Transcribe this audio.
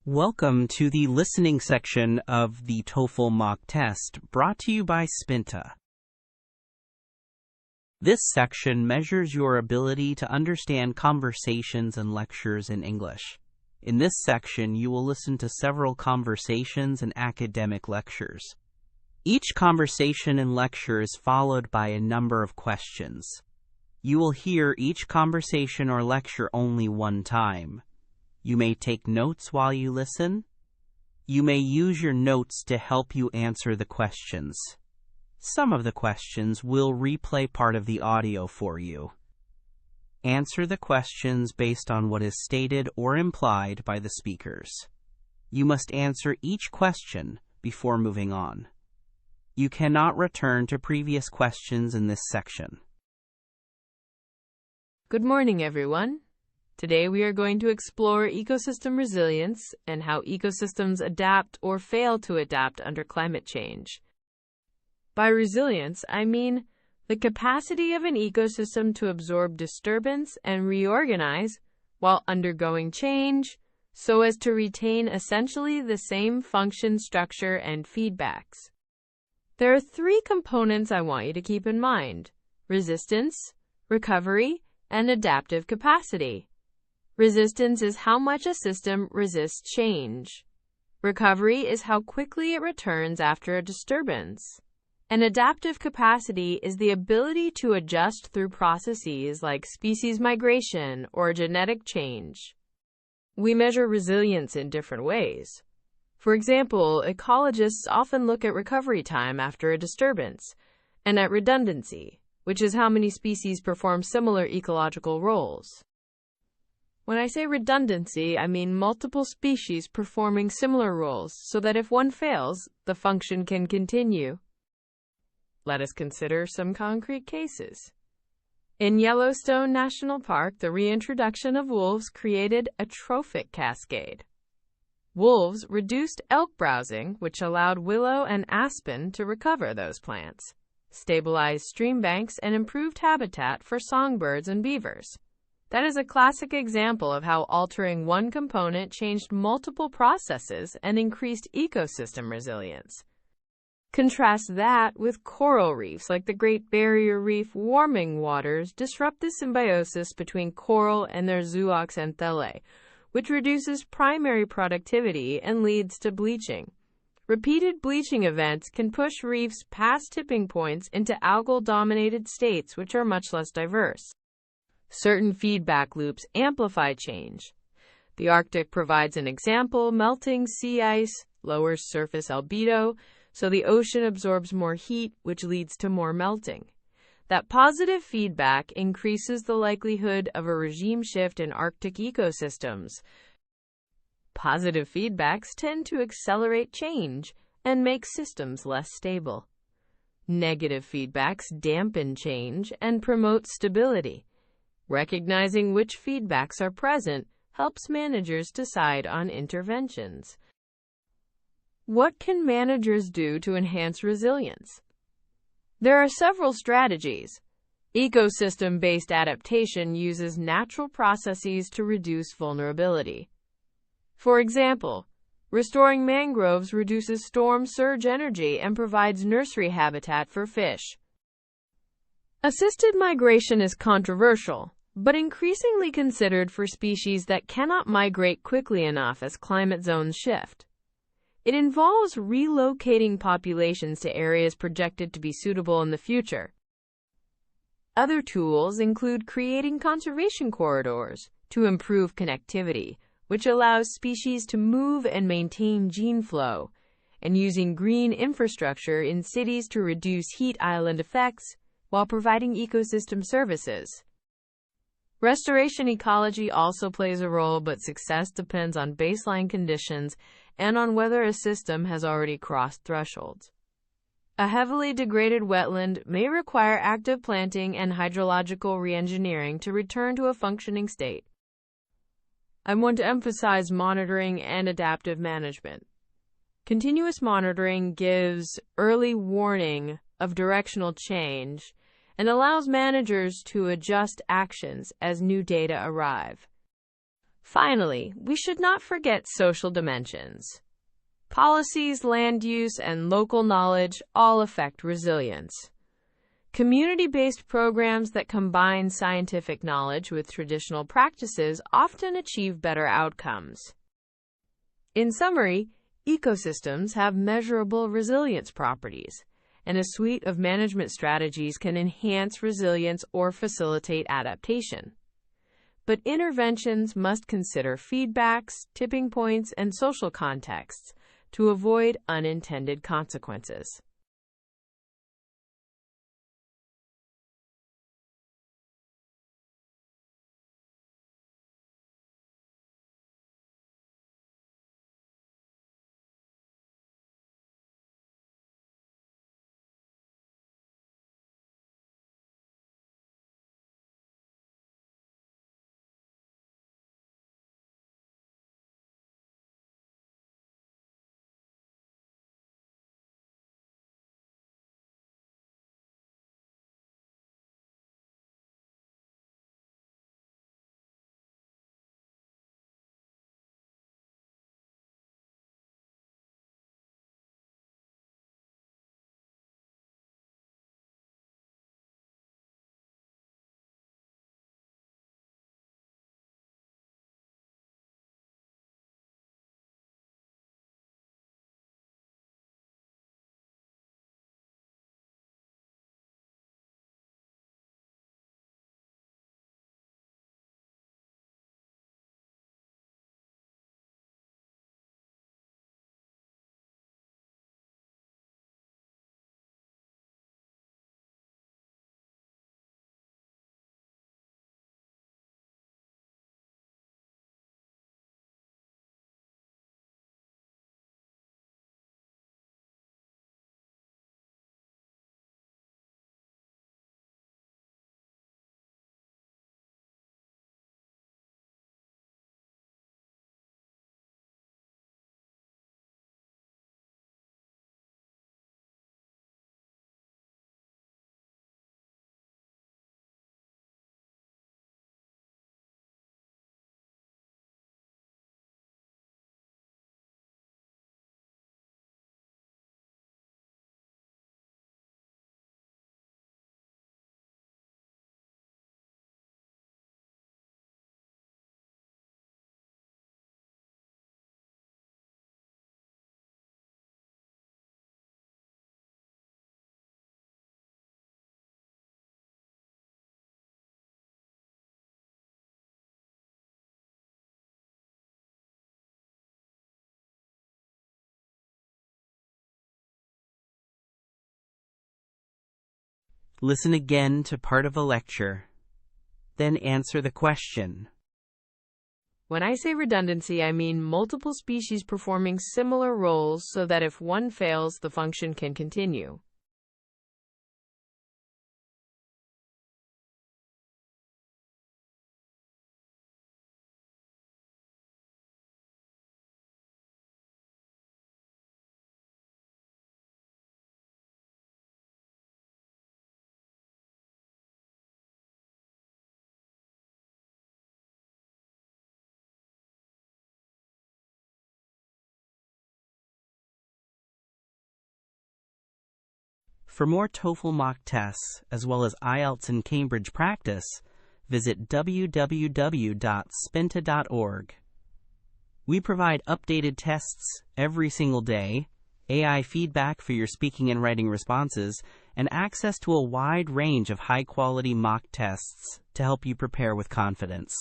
Welcome to the listening section of the TOEFL mock test, brought to you by Spinta. This section measures your ability to understand conversations and lectures in English. In this section, you will listen to several conversations and academic lectures. Each conversation and lecture is followed by a number of questions. You will hear each conversation or lecture only one time. You may take notes while you listen. You may use your notes to help you answer the questions. Some of the questions will replay part of the audio for you. Answer the questions based on what is stated or implied by the speakers. You must answer each question before moving on. You cannot return to previous questions in this section. Good morning, everyone. Today we are going to explore ecosystem resilience and how ecosystems adapt or fail to adapt under climate change. By resilience, I mean the capacity of an ecosystem to absorb disturbance and reorganize while undergoing change so as to retain essentially the same function, structure, and feedbacks. There are three components I want you to keep in mind: resistance, recovery, and adaptive capacity. Resistance is how much a system resists change. Recovery is how quickly it returns after a disturbance. And adaptive capacity is the ability to adjust through processes like species migration or genetic change. We measure resilience in different ways. For example, ecologists often look at recovery time after a disturbance, and at redundancy, which is how many species perform similar ecological roles. When I say redundancy, I mean multiple species performing similar roles so that if one fails, the function can continue. Let us consider some concrete cases. In Yellowstone National Park, the reintroduction of wolves created a trophic cascade. Wolves reduced elk browsing, which allowed willow and aspen to recover those plants, stabilized stream banks, and improved habitat for songbirds and beavers. That is a classic example of how altering one component changed multiple processes and increased ecosystem resilience. Contrast that with coral reefs like the Great Barrier Reef. Warming waters disrupt the symbiosis between coral and their zooxanthellae, which reduces primary productivity and leads to bleaching. Repeated bleaching events can push reefs past tipping points into algal-dominated states which are much less diverse. Certain feedback loops amplify change. The Arctic provides an example. Melting sea ice lowers surface albedo, so the ocean absorbs more heat, which leads to more melting. That positive feedback increases the likelihood of a regime shift in Arctic ecosystems. Positive feedbacks tend to accelerate change and make systems less stable. Negative feedbacks dampen change and promote stability. Recognizing which feedbacks are present helps managers decide on interventions. What can managers do to enhance resilience? There are several strategies. Ecosystem-based adaptation uses natural processes to reduce vulnerability. For example, restoring mangroves reduces storm surge energy and provides nursery habitat for fish. Assisted migration is controversial, but increasingly considered for species that cannot migrate quickly enough as climate zones shift. It involves relocating populations to areas projected to be suitable in the future. Other tools include creating conservation corridors to improve connectivity, which allows species to move and maintain gene flow, and using green infrastructure in cities to reduce heat island effects while providing ecosystem services. Restoration ecology also plays a role, but success depends on baseline conditions and on whether a system has already crossed thresholds. A heavily degraded wetland may require active planting and hydrological reengineering to return to a functioning state. I want to emphasize monitoring and adaptive management. Continuous monitoring gives early warning of directional change and allows managers to adjust actions as new data arrive. Finally, we should not forget social dimensions. Policies, land use, and local knowledge all affect resilience. Community-based programs that combine scientific knowledge with traditional practices often achieve better outcomes. In summary, ecosystems have measurable resilience properties, and a suite of management strategies can enhance resilience or facilitate adaptation. But interventions must consider feedbacks, tipping points, and social contexts to avoid unintended consequences. Listen again to part of a lecture, then answer the question. When I say redundancy, I mean multiple species performing similar roles so that if one fails, the function can continue. For more TOEFL mock tests, as well as IELTS and Cambridge practice, visit www.spinta.org. We provide updated tests every single day, AI feedback for your speaking and writing responses, and access to a wide range of high-quality mock tests to help you prepare with confidence.